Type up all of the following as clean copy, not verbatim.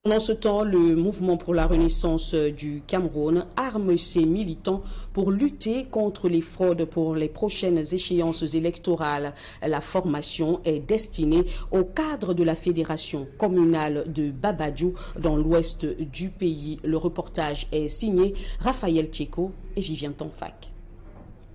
Pendant ce temps, le mouvement pour la renaissance du Cameroun arme ses militants pour lutter contre les fraudes pour les prochaines échéances électorales. La formation est destinée au cadre de la fédération communale de Babadjou dans l'ouest du pays. Le reportage est signé Raphaël Tcheko et Vivien Tonfac.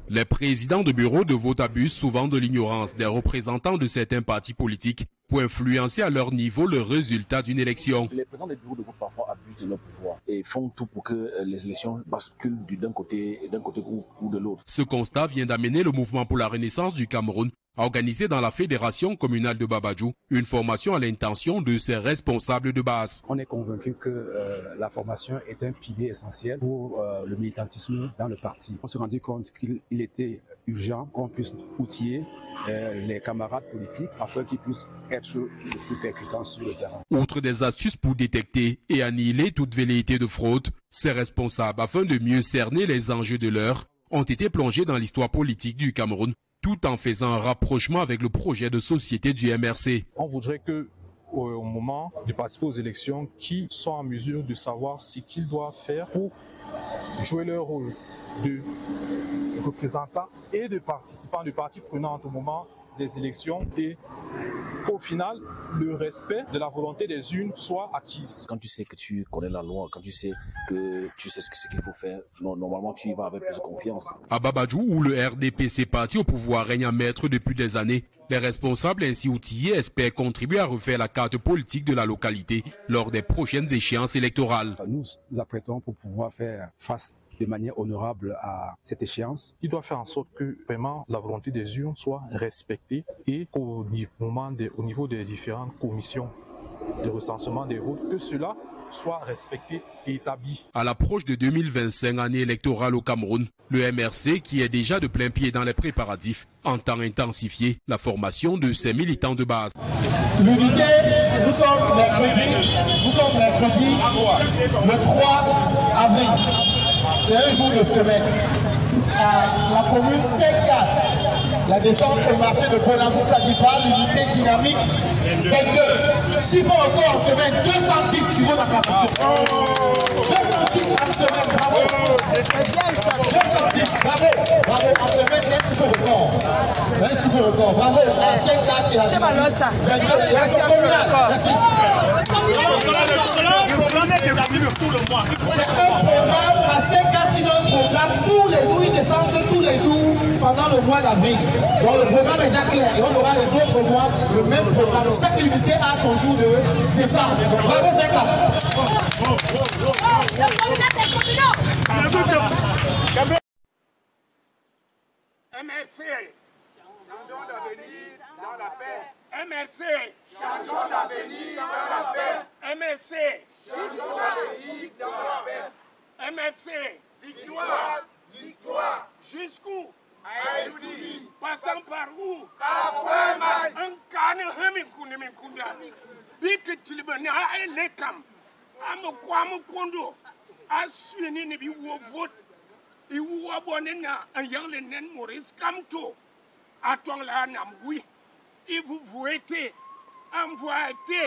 Les présidents de bureaux de vote abusent souvent de l'ignorance des représentants de certains partis politiques pour influencer à leur niveau le résultat d'une élection. Les présidents des bureaux de vote parfois abusent de leur pouvoir et font tout pour que les élections basculent d'un côté ou de l'autre. Ce constat vient d'amener le mouvement pour la renaissance du Cameroun à organiser dans la fédération communale de Babadjou une formation à l'intention de ses responsables de base. On est convaincu que la formation est un pilier essentiel pour le militantisme dans le parti. On s'est rendu compte qu'il était urgent qu'on puisse outiller les camarades politiques afin qu'ils puissent être le plus percutants sur le terrain. Outre des astuces pour détecter et annihiler toute velléité de fraude, ces responsables, afin de mieux cerner les enjeux de l'heure, ont été plongés dans l'histoire politique du Cameroun, tout en faisant un rapprochement avec le projet de société du MRC. On voudrait que, au moment de participer aux élections, qu'ils soient en mesure de savoir ce qu'ils doivent faire pour jouer leur rôle de représentants et de participants, de parties prenantes au moment des élections, et qu'au final, le respect de la volonté des unes soit acquis. Quand tu sais que tu connais la loi, quand tu sais que tu sais ce qu'il faut faire, normalement tu y vas avec plus de confiance. À Babadjou, où le RDPC parti au pouvoir règne en maître depuis des années, les responsables ainsi outillés espèrent contribuer à refaire la carte politique de la localité lors des prochaines échéances électorales. Nous nous apprêtons pour pouvoir faire face de manière honorable à cette échéance. Il doit faire en sorte que vraiment la volonté des urnes soit respectée et qu'au niveau des différentes commissions de recensement des votes, que cela soit respecté et établi. À l'approche de 2025, année électorale au Cameroun, le MRC, qui est déjà de plein pied dans les préparatifs, entend intensifier la formation de ses militants de base. L'unité, nous sommes mercredi le 3 avril. C'est un jour de semaine. À la commune C4, la descente au marché de Bonamou-Sadiba, l'unité dynamique 22. Chiffre encore en semaine, 210 kilos d'acclamation. 210 en semaine, bravo. 210, bravo, en semaine, c'est un chiffre record. Un chiffre record, bravo. À C4 et à la 22. Et à son communal, merci. C'est un programme, à C4, ils ont un programme tous les jours, ils descendent tous les jours pendant le mois d'avril. Donc le programme est déjà clair et on aura les autres mois le même programme. Chaque unité a son jour de décembre. Bravo C4. MRC, changeons d'avenir dans la paix. MRC, changeons d'avenir dans la paix. MRC, changeons d'avenir dans la paix. MRC, victoire, victoire. Jusqu'où? Aïdoudi. Passant par où? Par la poème. Un canne hemikunda. Bik tilbana elekam. Amokwamu kondo. Asuni ne bi wo vote. Iwu abonena ayale nen Maurice Kamto. Atong la nam oui. Ibu voete. Amvoate.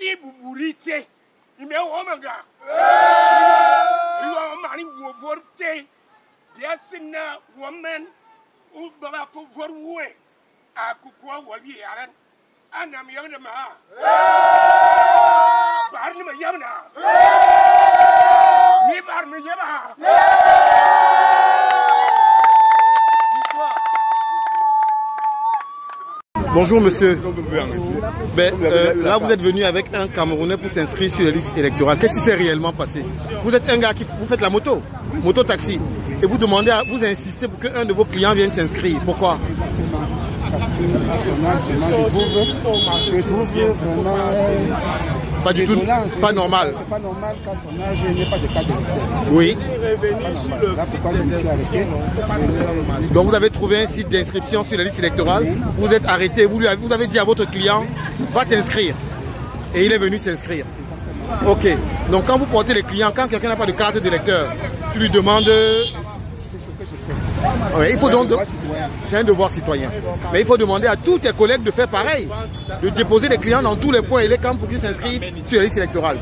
Ibu burite. Ime omanga. Iwa mani wo vote. Yasina woman. Ubaba for vorwe. Akukwa wabi yaran. Anam yana ma. Barni ma yamna. Ni barni yama. Bonjour monsieur. Là vous êtes venu avec un Camerounais pour s'inscrire sur les listes électorales. Qu'est-ce qui s'est réellement passé? Vous êtes un gars qui vous faites la moto taxi, et vous demandez, vous insistez pour qu'un de vos clients vienne s'inscrire. Pourquoi? Parce que à son âge, je trouve vraiment pas du tout, pas normal. C'est pas normal qu'à son âge, il n'y ait pas de cas d'électeur. Oui. Là, pourquoi je me suis arrêté? Donc vous avez trouvé un site d'inscription sur la liste électorale, vous êtes arrêté, vous avez dit à votre client, va t'inscrire. Et il est venu s'inscrire. Ok. Donc quand vous portez les clients, quand quelqu'un n'a pas de carte d'électeur, tu lui demandes... C'est ce que je fais. Oui, il faut donc... C'est un devoir citoyen. Mais il faut demander à tous tes collègues de faire pareil. De déposer des clients dans tous les points et les camps pour qu'ils s'inscrivent sur la liste électorale.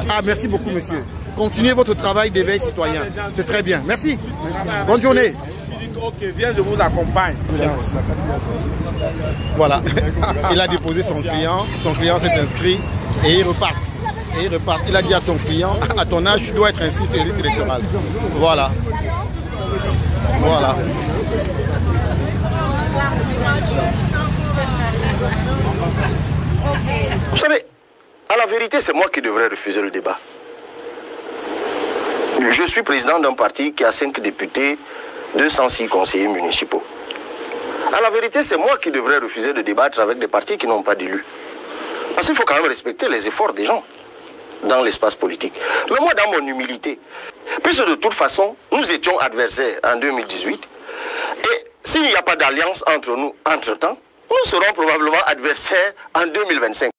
Ah, merci beaucoup, monsieur. Continuez votre travail d'éveil citoyen. C'est très bien. Merci. Bonne journée. Ok, viens, je vous accompagne. Voilà. Il a déposé son client s'est inscrit et il repart. Il a dit à son client, à ton âge, tu dois être inscrit sur la liste électorale. Voilà. Voilà. Vous savez, à la vérité, c'est moi qui devrais refuser le débat. Je suis président d'un parti qui a 5 députés, 206 conseillers municipaux. À la vérité, c'est moi qui devrais refuser de débattre avec des partis qui n'ont pas d'élus. Parce qu'il faut quand même respecter les efforts des gens dans l'espace politique. Mais moi, dans mon humilité, puisque de toute façon, nous étions adversaires en 2018, et s'il n'y a pas d'alliance entre nous entre-temps, nous serons probablement adversaires en 2025.